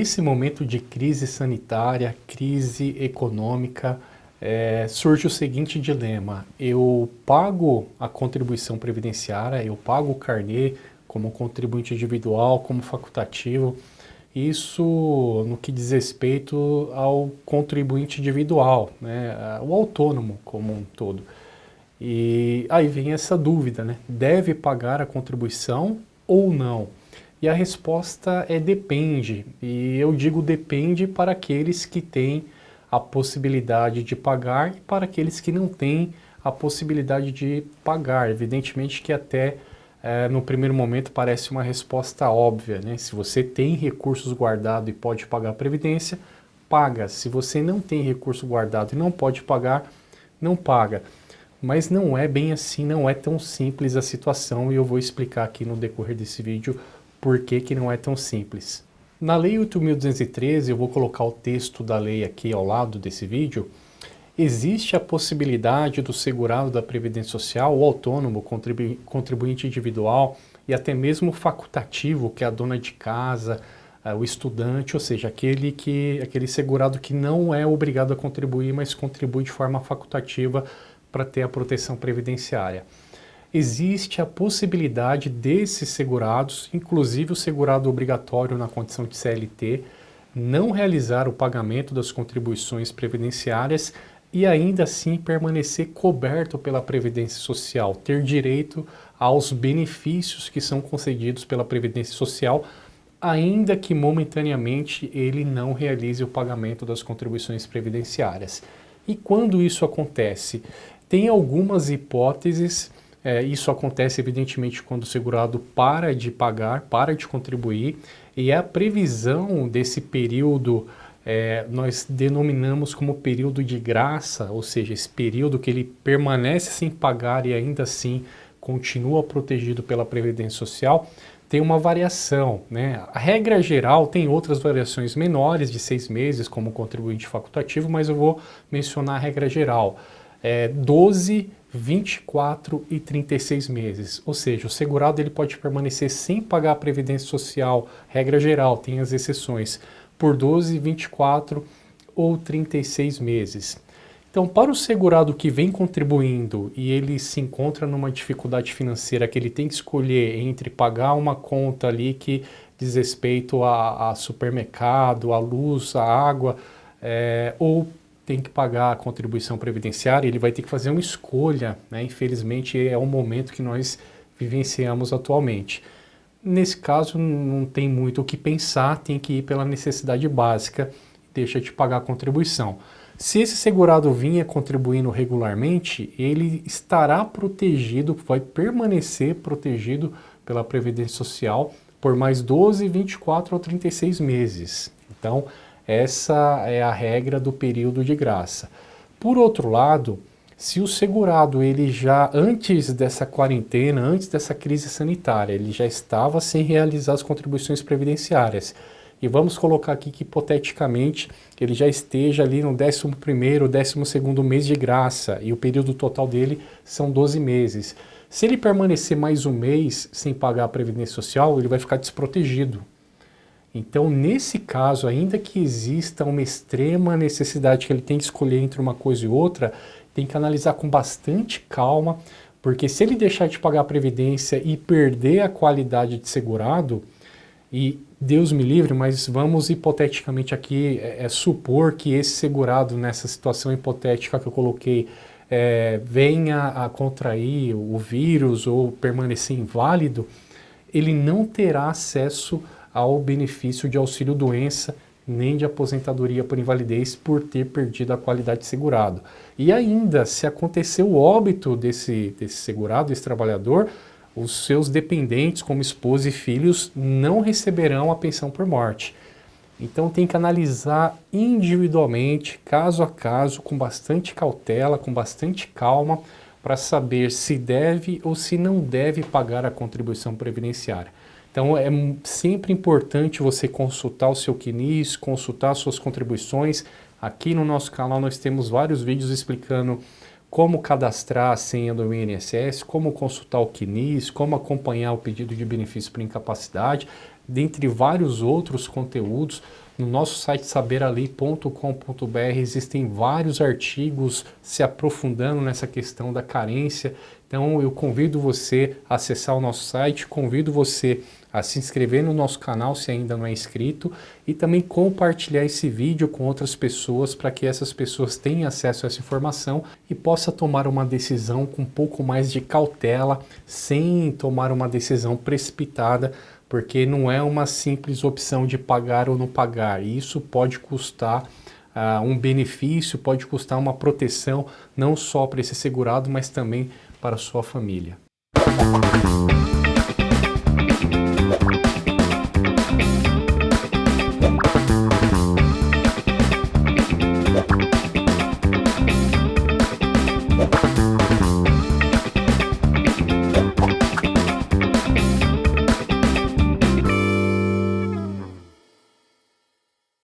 Nesse momento de crise sanitária, crise econômica, surge o seguinte dilema: eu pago a contribuição previdenciária, eu pago o carnê como contribuinte individual, como facultativo, isso no que diz respeito ao contribuinte individual, né, o autônomo como um todo. E aí vem essa dúvida, né? Deve pagar a contribuição ou não? E a resposta é depende. E eu digo depende para aqueles que têm a possibilidade de pagar e para aqueles que não têm a possibilidade de pagar. Evidentemente que até no primeiro momento parece uma resposta óbvia, né? Se você tem recursos guardados e pode pagar a previdência, paga. Se você não tem recurso guardado e não pode pagar, não paga. Mas não é bem assim, não é tão simples a situação e eu vou explicar aqui no decorrer desse vídeo por que que não é tão simples. Na Lei 8.213, eu vou colocar o texto da lei aqui ao lado desse vídeo, existe a possibilidade do segurado da Previdência Social, o autônomo, contribuinte individual e até mesmo o facultativo, que é a dona de casa, o estudante, ou seja, aquele segurado que não é obrigado a contribuir, mas contribui de forma facultativa para ter a proteção previdenciária. Existe a possibilidade desses segurados, inclusive o segurado obrigatório na condição de CLT, não realizar o pagamento das contribuições previdenciárias e ainda assim permanecer coberto pela Previdência Social, ter direito aos benefícios que são concedidos pela Previdência Social, ainda que momentaneamente ele não realize o pagamento das contribuições previdenciárias. E quando isso acontece? Tem algumas hipóteses, isso acontece evidentemente quando o segurado para de pagar, para de contribuir, e a previsão desse período nós denominamos como período de graça, ou seja, esse período que ele permanece sem pagar e ainda assim continua protegido pela Previdência Social, tem uma variação, né? A regra geral tem outras variações menores de 6 meses como contribuinte facultativo, mas eu vou mencionar a regra geral. 12, 24 e 36 meses, ou seja, o segurado ele pode permanecer sem pagar a Previdência Social, regra geral, tem as exceções, por 12, 24 ou 36 meses. Então, para o segurado que vem contribuindo e ele se encontra numa dificuldade financeira que ele tem que escolher entre pagar uma conta ali que diz respeito a supermercado, a luz, a água, ou tem que pagar a contribuição previdenciária, ele vai ter que fazer uma escolha, né? Infelizmente é o momento que nós vivenciamos atualmente. Nesse caso não tem muito o que pensar, tem que ir pela necessidade básica, deixa de pagar a contribuição. Se esse segurado vinha contribuindo regularmente, ele estará protegido, vai permanecer protegido pela Previdência Social por mais 12, 24 ou 36 meses. Então, essa é a regra do período de graça. Por outro lado, se o segurado ele já antes dessa quarentena, antes dessa crise sanitária, ele já estava sem realizar as contribuições previdenciárias, e vamos colocar aqui que hipoteticamente ele já esteja ali no 11º, 12º mês de graça, e o período total dele são 12 meses. Se ele permanecer mais um mês sem pagar a Previdência Social, ele vai ficar desprotegido. Então, nesse caso, ainda que exista uma extrema necessidade que ele tem que escolher entre uma coisa e outra, tem que analisar com bastante calma, porque se ele deixar de pagar a Previdência e perder a qualidade de segurado, e Deus me livre, mas vamos hipoteticamente aqui supor que esse segurado, nessa situação hipotética que eu coloquei, venha a contrair o vírus ou permanecer inválido, ele não terá acesso ao benefício de auxílio-doença nem de aposentadoria por invalidez por ter perdido a qualidade de segurado. E ainda, se acontecer o óbito desse segurado, desse trabalhador, os seus dependentes, como esposa e filhos, não receberão a pensão por morte. Então tem que analisar individualmente, caso a caso, com bastante cautela, com bastante calma, para saber se deve ou se não deve pagar a contribuição previdenciária. Então é sempre importante você consultar o seu CNIS, consultar suas contribuições. Aqui no nosso canal nós temos vários vídeos explicando como cadastrar a senha do INSS, como consultar o CNIS, como acompanhar o pedido de benefício por incapacidade, dentre vários outros conteúdos. No nosso site saberalei.com.br existem vários artigos se aprofundando nessa questão da carência. Então eu convido você a acessar o nosso site, convido você a se inscrever no nosso canal se ainda não é inscrito e também compartilhar esse vídeo com outras pessoas para que essas pessoas tenham acesso a essa informação e possa tomar uma decisão com um pouco mais de cautela, sem tomar uma decisão precipitada, porque não é uma simples opção de pagar ou não pagar. Isso pode custar um benefício, pode custar uma proteção, não só para esse segurado, mas também para a sua família.